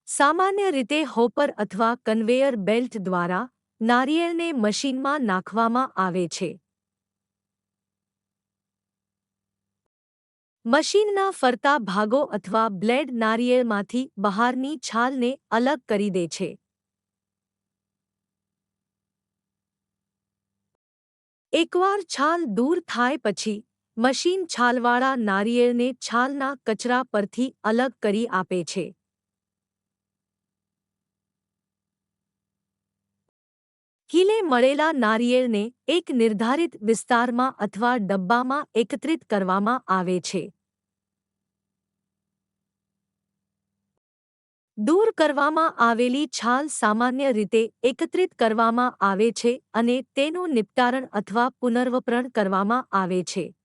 સામાન્ય રીતે હોપર અથવા કન્વેયર બેલ્ટ દ્વારા નારિયેળને મશીનમાં નાખવામાં આવે છે. મશીનના ફરતા ભાગો અથવા બ્લેડ નારિયેળમાંથી બહારની છાલને અલગ કરી દે છે. એકવાર છાલ દૂર થાય પછી, મશીન છાલવાળા નારિયેળને છાલના કચરા પરથી અલગ કરી આપે છે. કિલે મળેલા નારિયેળને એક નિર્ધારિત વિસ્તારમાં અથવા ડબ્બામાં એકત્રિત કરવામાં આવે છે. દૂર કરવામાં આવેલી છાલ સામાન્ય રીતે એકત્રિત કરવામાં આવે છે અને તેનું નિપટારણ અથવા પુનર્વપરણ કરવામાં આવે છે.